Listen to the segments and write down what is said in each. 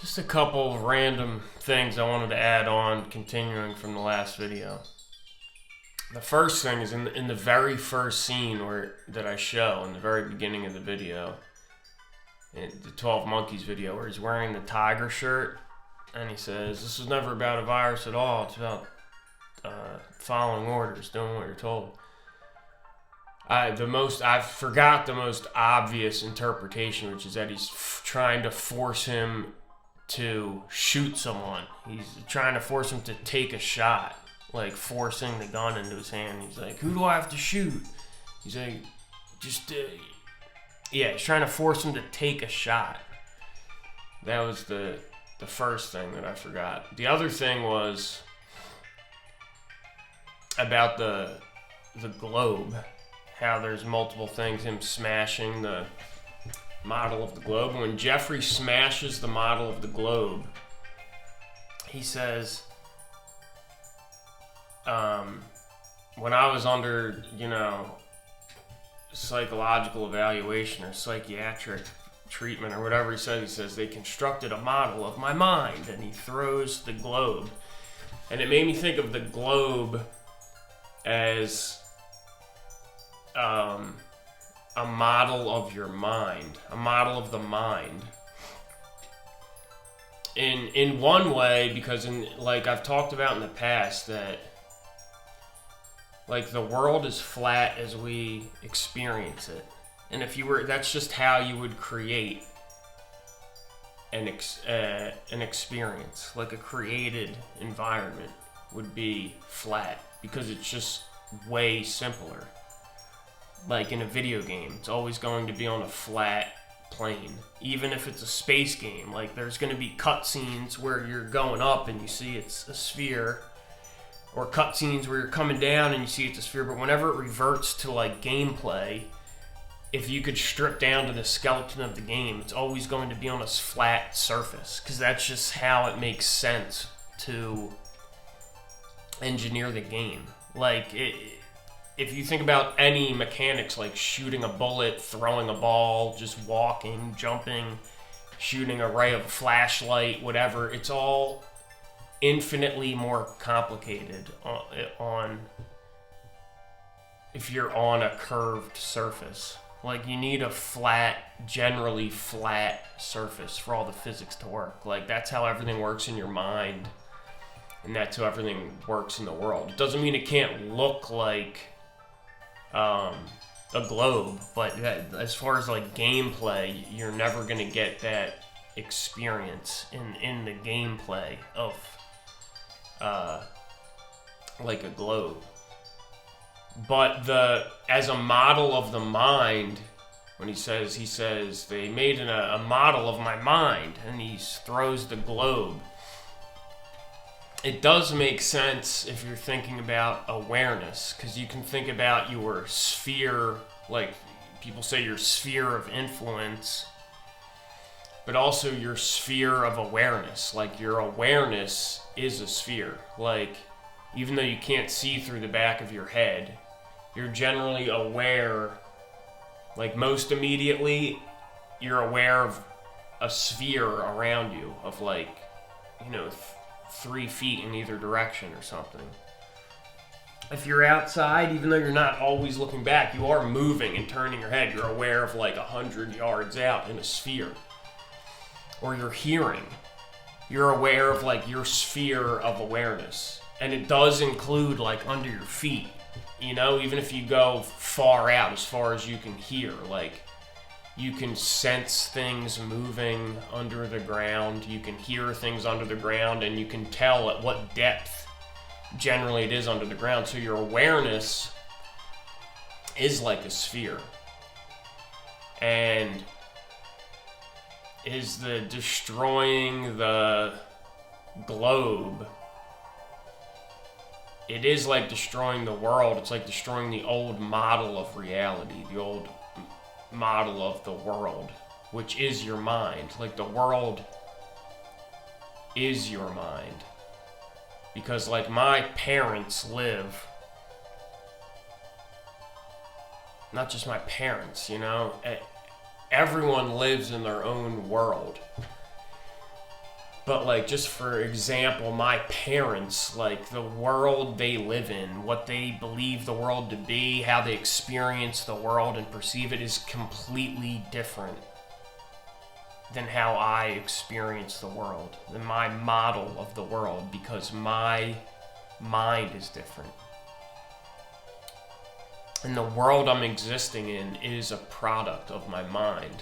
Just a couple of random things I wanted to add on, continuing from the last video. The first thing is in the very first scene that I show in the very beginning of the video, in the 12 Monkeys video, where he's wearing the tiger shirt, and he says, "This was never about a virus at all. It's about following orders, doing what you're told." I forgot the most obvious interpretation, which is that he's trying to force him to shoot someone. He's trying to force him to take a shot, like forcing the gun into his hand. He's like, "Who do I have to shoot?" He's like, he's trying to force him to take a shot. That was the first thing that I forgot. The other thing was about the globe, how there's multiple things, him smashing the model of the globe. When Jeffrey smashes the model of the globe, he says, when I was under, psychological evaluation or psychiatric treatment or whatever he says they constructed a model of my mind, and he throws the globe. And it made me think of the globe as a model of your mind, a model of the mind. In one way, because I've talked about in the past, that the world is flat as we experience it. And that's just how you would create an experience. Like a created environment would be flat, because it's just way simpler. Like in a video game, it's always going to be on a flat plane. Even if it's a space game, there's going to be cutscenes where you're going up and you see it's a sphere, or cutscenes where you're coming down and you see it's a sphere. But whenever it reverts to gameplay, if you could strip down to the skeleton of the game, it's always going to be on a flat surface, because that's just how it makes sense to engineer the game. If you think about any mechanics, like shooting a bullet, throwing a ball, just walking, jumping, shooting a ray of a flashlight, whatever, it's all infinitely more complicated if you're on a curved surface. You need a generally flat surface for all the physics to work. That's how everything works in your mind, and that's how everything works in the world. It doesn't mean it can't look like a globe, but as far as gameplay, you're never going to get that experience in the gameplay of a globe. But as a model of the mind, when he says they made a model of my mind, and he throws the globe, it does make sense if you're thinking about awareness, because you can think about your sphere, people say your sphere of influence, but also your sphere of awareness. Your awareness is a sphere. Even though you can't see through the back of your head, you're generally aware, most immediately, you're aware of a sphere around you of 3 feet in either direction or something. If you're outside, even though you're not always looking back, you are moving and turning your head. You're aware of 100 yards out in a sphere. Or you're hearing. You're aware of your sphere of awareness. And it does include under your feet. Even if you go far out, as far as you can hear, you can sense things moving under the ground, you can hear things under the ground, and you can tell at what depth generally it is under the ground. So your awareness is like a sphere. And is the destroying the globe, it is like destroying the world. It's like destroying the old model of reality, the old model of the world, which is your mind. The world is your mind. Because my parents live, not just my parents, everyone lives in their own world. But like, just for example, my parents, like the world they live in, what they believe the world to be, how they experience the world and perceive it is completely different than how I experience the world, than my model of the world, because my mind is different. And the world I'm existing in is a product of my mind.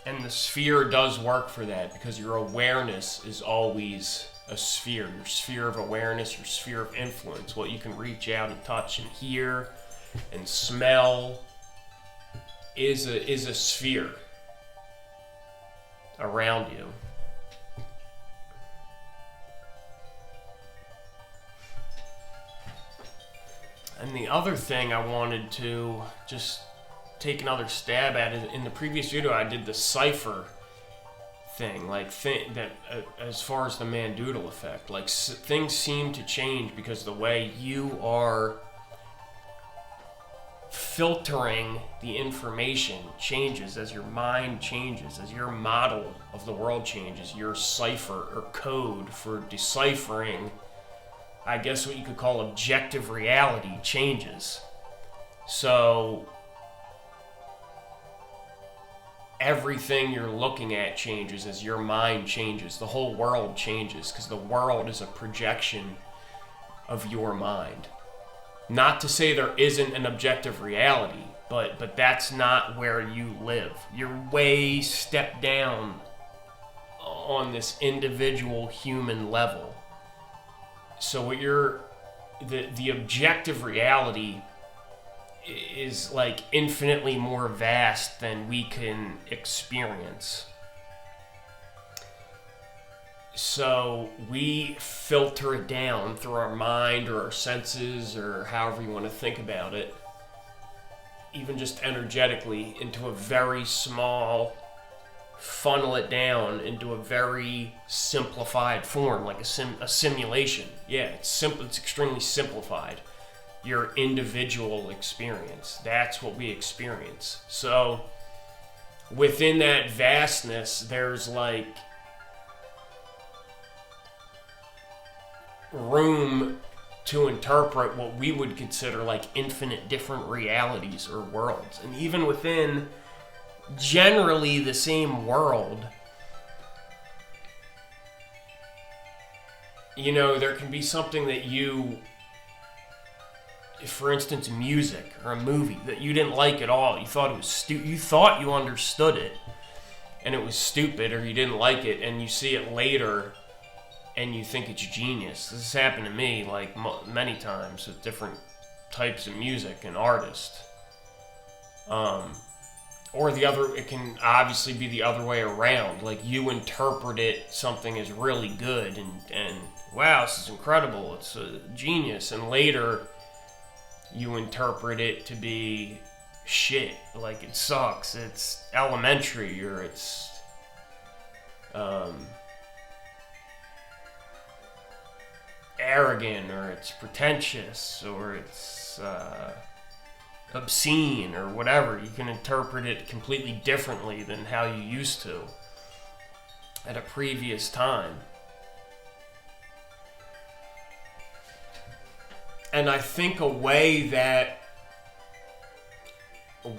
And the sphere does work for that, because your awareness is always a sphere. Your sphere of awareness, your sphere of influence, what you can reach out and touch and hear and smell is a sphere around you. And the other thing I wanted to just take another stab at is, in the previous video I did the cipher thing, like as far as the man-doodle effect, like things seem to change because the way you are filtering the information changes as your mind changes, as your model of the world changes. Your cipher or code for deciphering, I guess what you could call objective reality, changes. So everything you're looking at changes as your mind changes. The whole world changes because the world is a projection of your mind. Not to say there isn't an objective reality, but that's not where you live. You're way stepped down on this individual human level. So what the objective reality is like infinitely more vast than we can experience. So we filter it down through our mind or our senses or however you want to think about it, even just energetically, into a very small, funnel it down into a very simplified form, like a simulation. Yeah, it's simple. It's extremely simplified. Your individual experience. That's what we experience. So within that vastness, there's like room to interpret what we would consider like infinite different realities or worlds. And even within generally the same world, you know, there can be something that you, for instance, music or a movie that you didn't like at all. You thought it was you thought you understood it and it was stupid, or you didn't like it, and you see it later and you think it's genius. This has happened to me like many times with different types of music and artists. Or the other, it can obviously be the other way around. Like you interpret it, something is really good and wow, this is incredible, it's a genius, and later you interpret it to be shit, like it sucks, it's elementary, or it's arrogant, or it's pretentious, or it's obscene, or whatever. You can interpret it completely differently than how you used to at a previous time. And I think a way that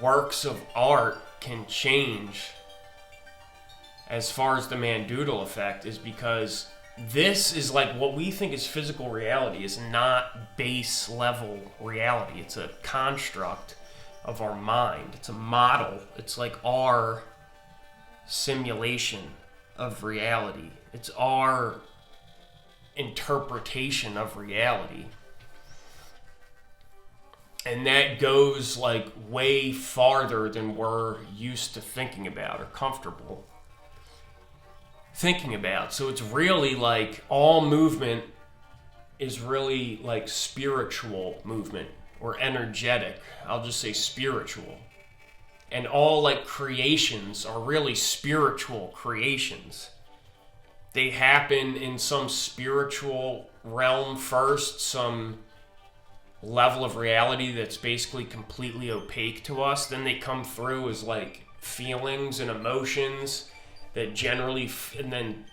works of art can change as far as the man-doodle effect is because this is like what we think is physical reality is not base level reality. It's a construct of our mind. It's a model. It's like our simulation of reality. It's our interpretation of reality. And that goes like way farther than we're used to thinking about or comfortable thinking about. So it's really like all movement is really like spiritual movement or energetic. I'll just say spiritual. And all like creations are really spiritual creations. They happen in some spiritual realm first, some level of reality that's basically completely opaque to us. Then they come through as like feelings and emotions that generally and then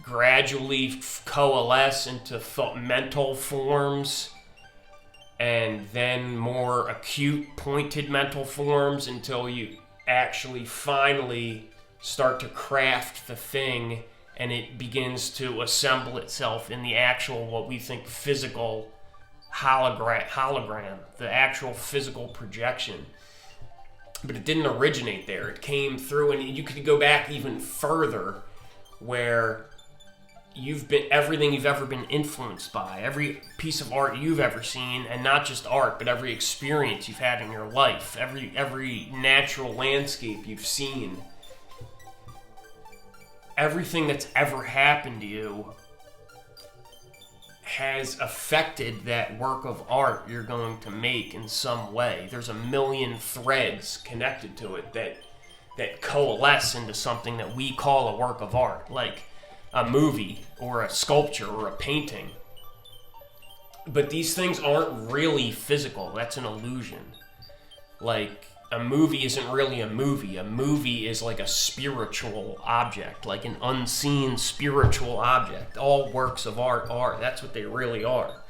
gradually coalesce into mental forms, and then more acute pointed mental forms until you actually finally start to craft the thing, and it begins to assemble itself in the actual, what we think, physical hologram, the actual physical projection. But it didn't originate there. It came through, and you could go back even further, where you've been everything you've ever been influenced by, every piece of art you've ever seen, and not just art, but every experience you've had in your life, every natural landscape you've seen, everything that's ever happened to you has affected that work of art you're going to make in some way. There's a million threads connected to it that coalesce into something that we call a work of art, like a movie or a sculpture or a painting. But these things aren't really physical. That's an illusion. Like, a movie isn't really a movie. A movie is like a spiritual object, like an unseen spiritual object. All works of art are. That's what they really are.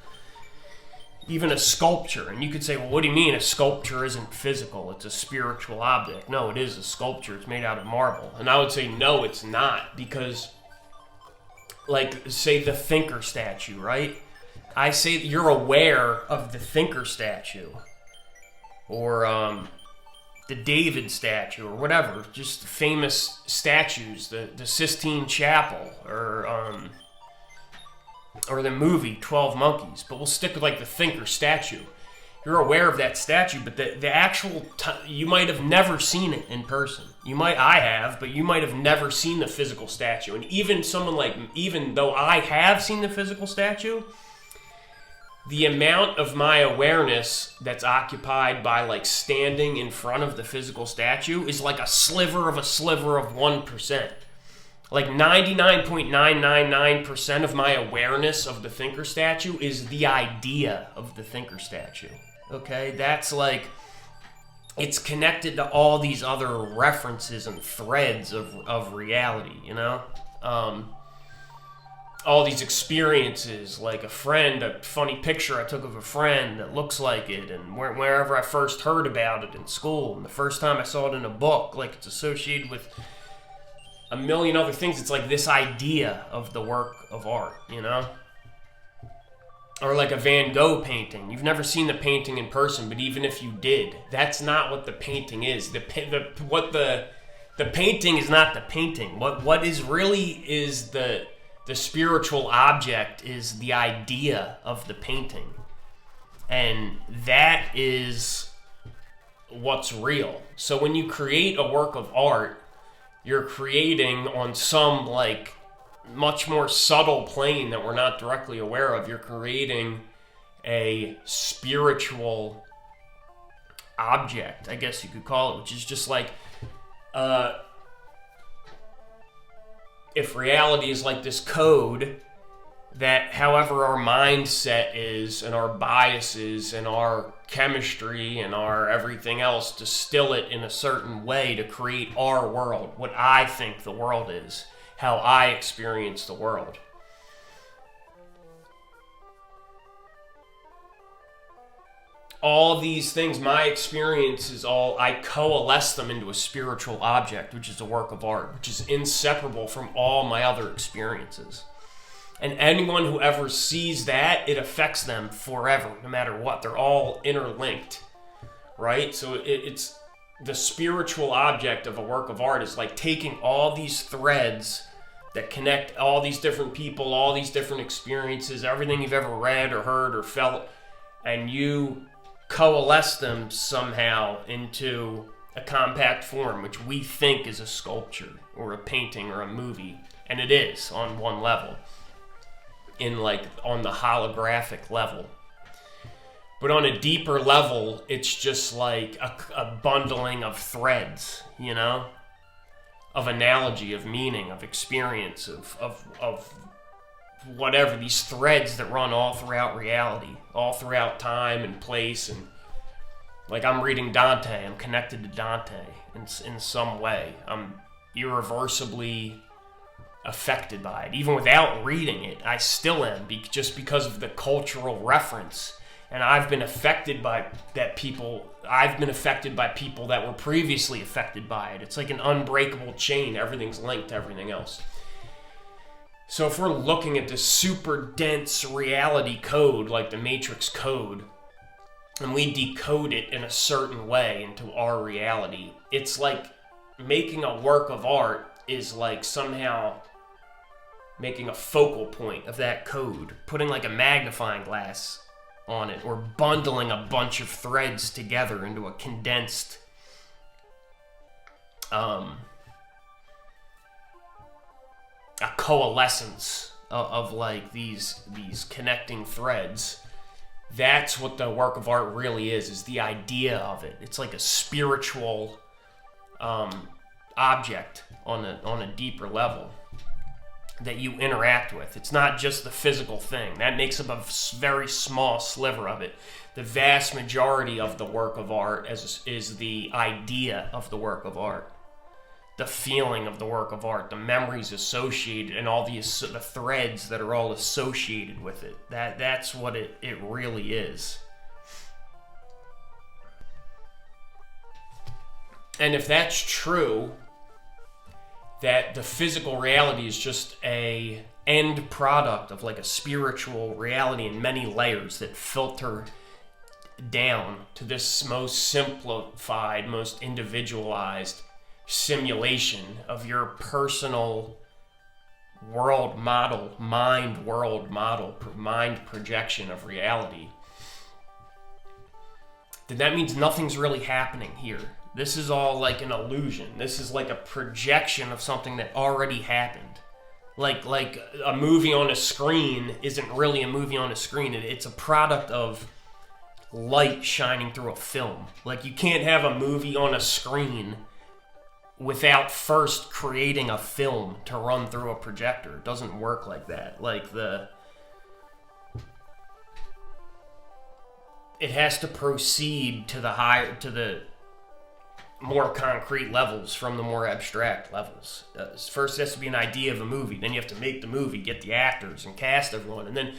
Even a sculpture. And you could say, well, what do you mean a sculpture isn't physical? It's a spiritual object. No, it is a sculpture. It's made out of marble. And I would say, no, it's not. Because, like, say the thinker statue, right? I say that you're aware of the thinker statue. Or, the David statue, or whatever, just famous statues, the Sistine Chapel, or the movie 12 Monkeys. But we'll stick with like the thinker statue. You're aware of that statue, but the actual you might have never seen it in person. I have, but you might have never seen the physical statue. And even though I have seen the physical statue, the amount of my awareness that's occupied by like standing in front of the physical statue is like a sliver of 1%. Like 99.999% of my awareness of the thinker statue is the idea of the thinker statue. Okay? That's like, it's connected to all these other references and threads of reality, you know? All these experiences, like a funny picture I took of a friend that looks like it, and wherever I first heard about it in school, and the first time I saw it in a book, like it's associated with a million other things. It's like this idea of the work of art, you know? Or like a Van Gogh painting. You've never seen the painting in person, but even if you did, that's not what the painting is. The painting is not the painting. What is really is the spiritual object is the idea of the painting. And that is what's real. So when you create a work of art, you're creating on some like much more subtle plane that we're not directly aware of. You're creating a spiritual object, I guess you could call it, which is just like if reality is like this code that however our mindset is and our biases and our chemistry and our everything else, distill it in a certain way to create our world, what I think the world is, how I experience the world. All these things, my experiences, I coalesce them into a spiritual object, which is a work of art, which is inseparable from all my other experiences. And anyone who ever sees that, it affects them forever, no matter what. They're all interlinked, right? So it's the spiritual object of a work of art is like taking all these threads that connect all these different people, all these different experiences, everything you've ever read or heard or felt, and you coalesce them somehow into a compact form, which we think is a sculpture or a painting or a movie. And it is on one level, on the holographic level. But on a deeper level, it's just like a bundling of threads, you know? Of analogy, of meaning, of experience, of whatever, these threads that run all throughout reality, all throughout time and place. And like, I'm reading Dante, I'm connected to Dante in some way. I'm irreversibly affected by it. Even without reading it, I still am, just because of the cultural reference. And I've been affected by people that were previously affected by it. It's like an unbreakable chain. Everything's linked to everything else. So if we're looking at this super dense reality code, like the Matrix code, and we decode it in a certain way into our reality, it's like making a work of art is like somehow making a focal point of that code, putting like a magnifying glass on it, or bundling a bunch of threads together into a condensed a coalescence of like these connecting threads. That's what the work of art really is the idea of it. It's like a spiritual object on a deeper level that you interact with. It's not just the physical thing. That makes up a very small sliver of it. The vast majority of the work of art is the idea of the work of art, the feeling of the work of art, the memories associated, and all the threads that are all associated with it. That's what it really is. And if that's true, that the physical reality is just a end product of like a spiritual reality in many layers that filter down to this most simplified, most individualized simulation of your personal world model, mind projection of reality, then that means nothing's really happening here. This is all like an illusion. This is like a projection of something that already happened. Like a movie on a screen isn't really a movie on a screen. It's a product of light shining through a film. Like, you can't have a movie on a screen without first creating a film to run through a projector. It doesn't work like that. It has to proceed to the more concrete levels from the more abstract levels. First, it has to be an idea of a movie. Then you have to make the movie, get the actors and cast everyone, and then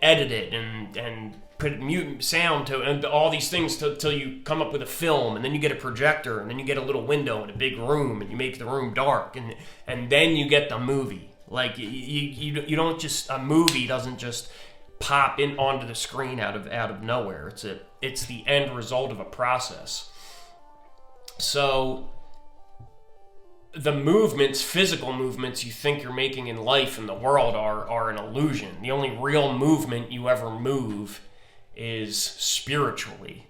edit it and put mute sound to and all these things till you come up with a film, and then you get a projector, and then you get a little window in a big room, and you make the room dark, and then you get the movie. Like, you don't just, a movie doesn't just pop in onto the screen out of nowhere. It's the end result of a process. So the movements, physical movements you think you're making in life and the world are an illusion. The only real movement you ever move is spiritually.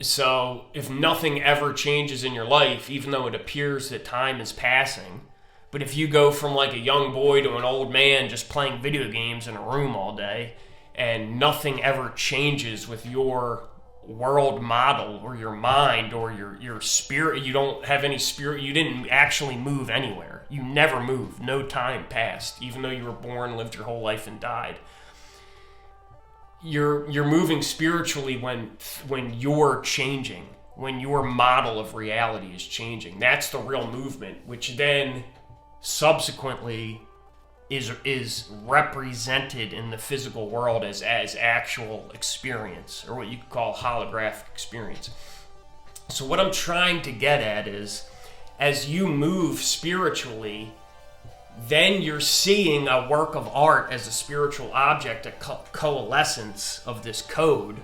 So if nothing ever changes in your life, even though it appears that time is passing, but if you go from like a young boy to an old man just playing video games in a room all day, and nothing ever changes with your world model or your mind or your spirit, you don't have any spirit, you didn't actually move anywhere. You never moved. No time passed, even though you were born, lived your whole life, and died. You're moving spiritually when you're changing, when your model of reality is changing. That's the real movement, which then subsequently is represented in the physical world as actual experience, or what you could call holographic experience. So what I'm trying to get at is, as you move spiritually, then you're seeing a work of art as a spiritual object, a coalescence of this code,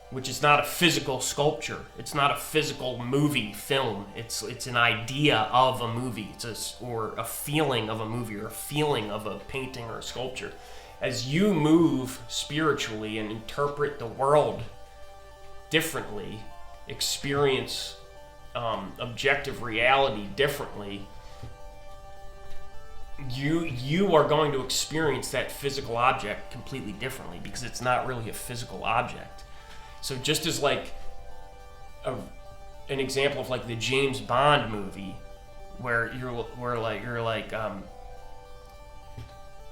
which is not a physical sculpture. It's not a physical movie film. It's an idea of a movie. Or a feeling of a movie, or a feeling of a painting or a sculpture. As you move spiritually and interpret the world differently, experience objective reality differently, you are going to experience that physical object completely differently, because it's not really a physical object. So just as like an example of like the James Bond movie, where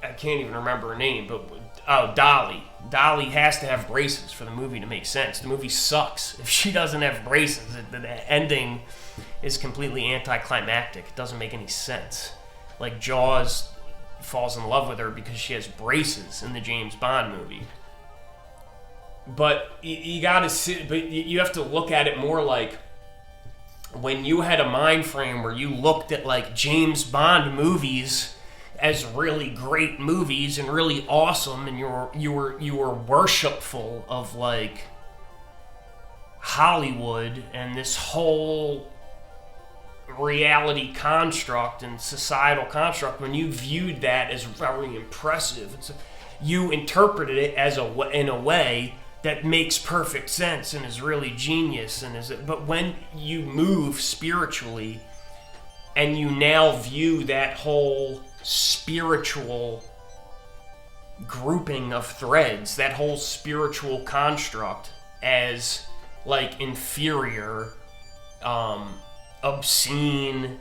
I can't even remember her name, but Dolly. Dolly has to have braces for the movie to make sense. The movie sucks if she doesn't have braces. The ending is completely anticlimactic. It doesn't make any sense. Like Jaws falls in love with her because she has braces in the James Bond movie. But you gotta see. But you have to look at it more like when you had a mind frame where you looked at like James Bond movies as really great movies and really awesome, and you were worshipful of like Hollywood and this whole reality construct and societal construct. When you viewed that as very impressive, you interpreted it as in a way that makes perfect sense and is really genius. But when you move spiritually and you now view that whole spiritual grouping of threads, that whole spiritual construct, as like inferior, obscene,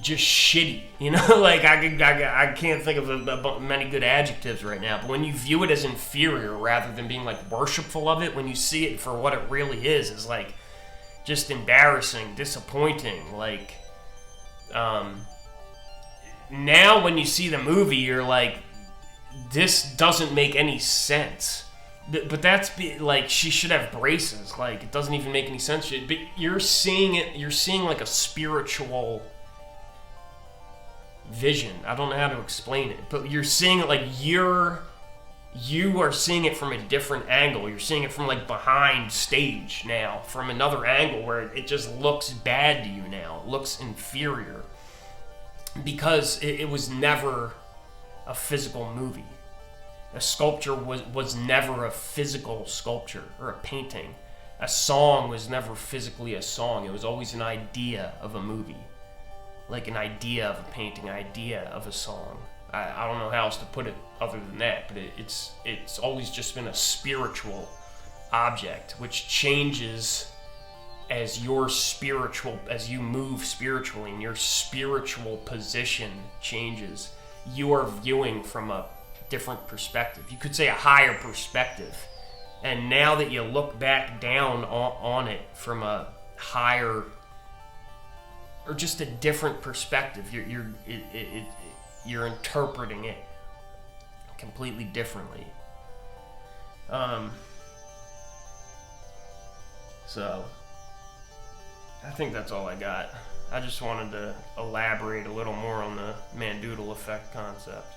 just shitty, you know. Like I can't think of many good adjectives right now, but when you view it as inferior rather than being like worshipful of it, when you see it for what it really is like just embarrassing, disappointing, like now when you see the movie you're like, this doesn't make any sense. But that's like, she should have braces. Like, it doesn't even make any sense. But you're seeing like a spiritual vision. I don't know how to explain it, but you're seeing it like you are seeing it from a different angle. You're seeing it from like behind stage now, from another angle where it just looks bad to you now. It looks inferior because it was never a physical movie. A sculpture was never a physical sculpture or a painting. A song was never physically a song. It was always an idea of a movie. Like an idea of a painting, an idea of a song. I don't know how else to put it other than that, but it's always just been a spiritual object, which changes as you move spiritually and your spiritual position changes. You are viewing from a different perspective. You could say a higher perspective. And now that you look back down on it from a higher or just a different perspective, you're interpreting it completely differently. So I think that's all I got. I just wanted to elaborate a little more on the Mandoodle effect concept.